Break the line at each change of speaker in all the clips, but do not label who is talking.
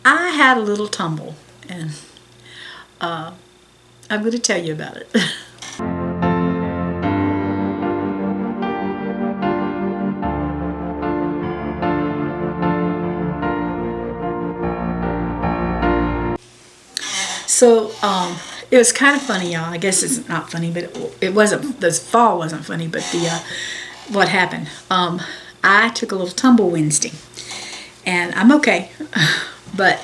I had a little tumble, and I'm going to tell you about it. So, it was kind of funny, y'all. I guess it's not funny, but it wasn't. This fall wasn't funny, but what happened? I took a little tumble Wednesday, and I'm okay. But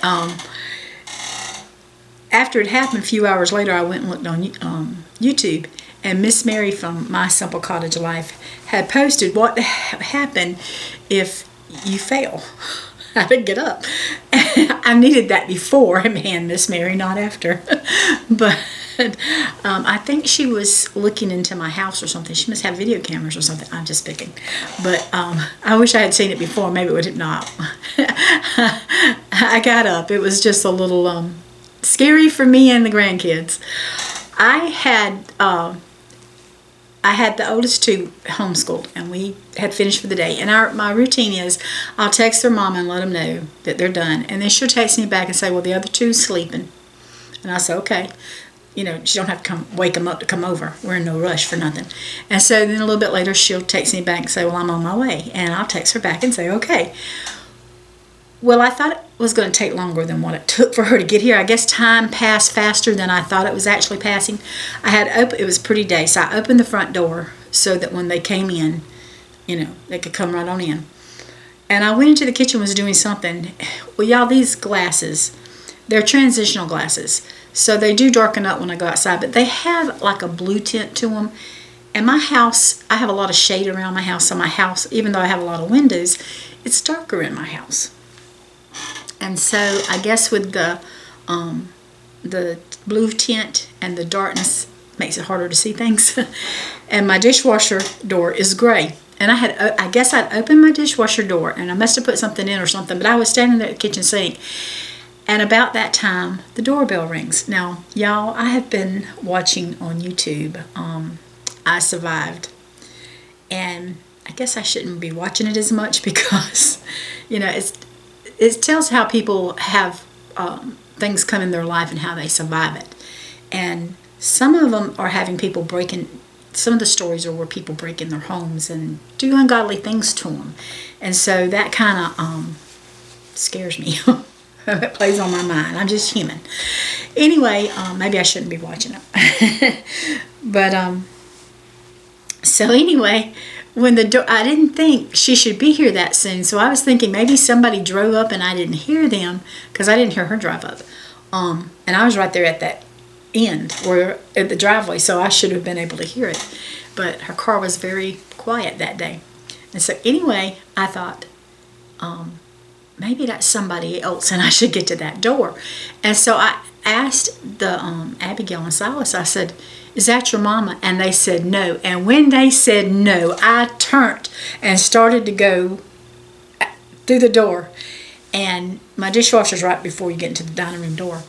after it happened, a few hours later, I went and looked on YouTube, and Miss Mary from My Simple Cottage Life had posted what happened if you fail. How to get up. I needed that before, man, Miss Mary, not after. But I think she was looking into my house or something. She must have video cameras or something. I'm just picking. But I wish I had seen it before. Maybe it would have not. I got up. It was just a little scary for me and the grandkids. I had the oldest two homeschooled, and we had finished for the day. And my routine is I'll text their mama and let them know that they're done. And then she'll text me back and say, well, the other two's sleeping. And I say, okay. You know, she don't have to wake them up to come over. We're in no rush for nothing. And so then a little bit later, she'll text me back and say, well, I'm on my way. And I'll text her back and say, okay. Well, I thought it was going to take longer than what it took for her to get here. I guess time passed faster than I thought it was actually passing. It was a pretty day, so I opened the front door so that when they came in, you know, they could come right on in. And I went into the kitchen, was doing something. Well, y'all, these glasses, they're transitional glasses. So they do darken up when I go outside, but they have like a blue tint to them. And my house, I have a lot of shade around my house. So my house, even though I have a lot of windows, it's darker in my house. And so I guess with the blue tint and the darkness makes it harder to see things. And my dishwasher door is gray. And I guess I'd opened my dishwasher door, and I must have put something in or something, but I was standing there at the kitchen sink. And about that time, the doorbell rings. Now, y'all, I have been watching on YouTube. I Survived. And I guess I shouldn't be watching it as much because, you know, it tells how people have things come in their life and how they survive it. And some of them are having people some of the stories are where people break in their homes and do ungodly things to them. And so that kind of scares me. It plays on my mind. I'm just human. Anyway, maybe I shouldn't be watching it. But, so anyway, when I didn't think she should be here that soon, so I was thinking maybe somebody drove up and I didn't hear them because I didn't hear her drive up. And I was right there at that end, or at the driveway, so I should have been able to hear it. But her car was very quiet that day. And so anyway, I thought, maybe that's somebody else and I should get to that door. And so I asked the Abigail and Silas, I said, is that your mama? And they said no. And when they said no, I turned and started to go through the door. And my dishwasher's right before you get into the dining room door.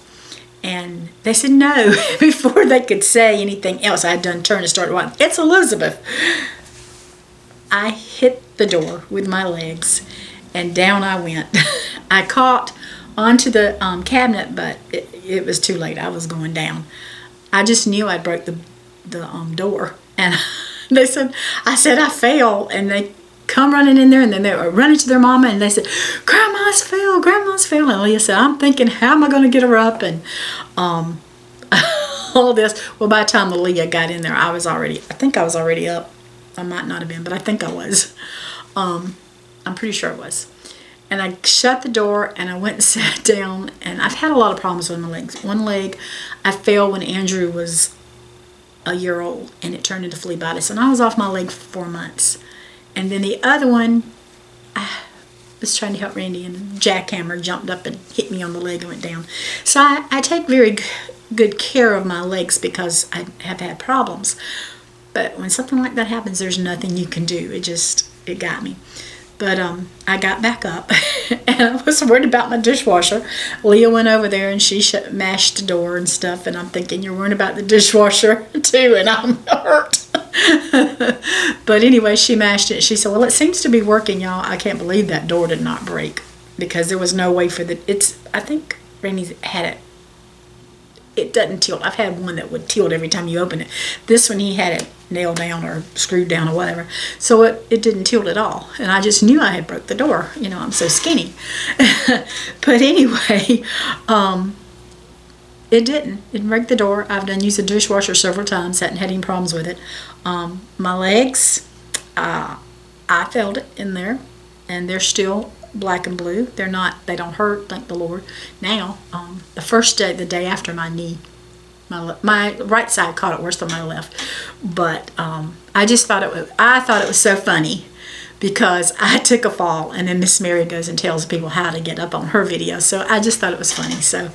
And they said no. Before they could say anything else, I had done turned and started walking. It's Elizabeth. I hit the door with my legs, and down I went. I caught onto the cabinet, but it was too late. I was going down. I just knew I broke the door. And I said I fell, and they come running in there, and then they were running to their mama, and they said, Grandma's fell, Grandma's fell. And Leah said, I'm thinking, how am I going to get her up? And all this. Well, by the time Leah got in there, I think I was already up. I might not have been, but I think I was. I'm pretty sure it was. And I shut the door, and I went and sat down, and I've had a lot of problems with my legs. One leg, I fell when Andrew was a year old, and it turned into phlebitis, and I was off my leg for 4 months. And then the other one, I was trying to help Randy, and a jackhammer jumped up and hit me on the leg and went down. So I take very good care of my legs because I have had problems. But when something like that happens, there's nothing you can do. It got me. But I got back up, and I was worried about my dishwasher. Leah went over there, and she mashed the door and stuff, and I'm thinking, you're worried about the dishwasher too, and I'm hurt. But anyway, she mashed it. She said, well, it seems to be working, y'all. I can't believe that door did not break. because there was no way for I think Randy's had it doesn't tilt. I've had one that would tilt every time you open it. This one, he had it nailed down or screwed down or whatever. So it didn't tilt at all. And I just knew I had broke the door. You know, I'm so skinny. But anyway, it didn't break the door. I've done used the dishwasher several times, hadn't had any problems with it. My legs, I felt it in there, and they're still black and blue. They don't hurt, thank the Lord. Now, the first day, the day after my knee, my right side caught it worse than my left. But I thought it was so funny, because I took a fall, and then Miss Mary goes and tells people how to get up on her video. So I just thought it was funny. So,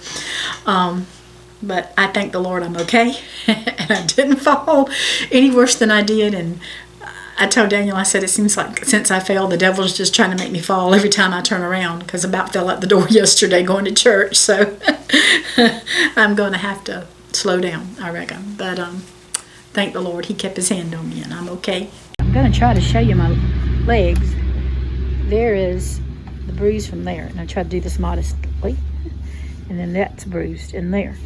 but I thank the Lord I'm okay, and I didn't fall any worse than I did. And I told Daniel, I said, it seems like since I fell, the devil's just trying to make me fall every time I turn around, because I about fell out the door yesterday going to church. So I'm going to have to slow down, I reckon. But thank the Lord, he kept his hand on me, and I'm okay. I'm going to try to show you my legs. There is the bruise from there, and I try to do this modestly, and then that's bruised in there.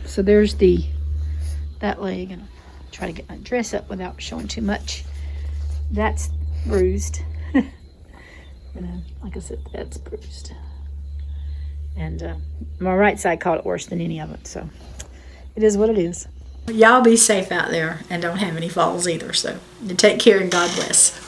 So there's that leg, and try to get my dress up without showing too much. That's bruised. Like I said, that's bruised. And my right side caught it worse than any of it, so it is what it is. Y'all be safe out there, and don't have any falls either. So you take care, and God bless.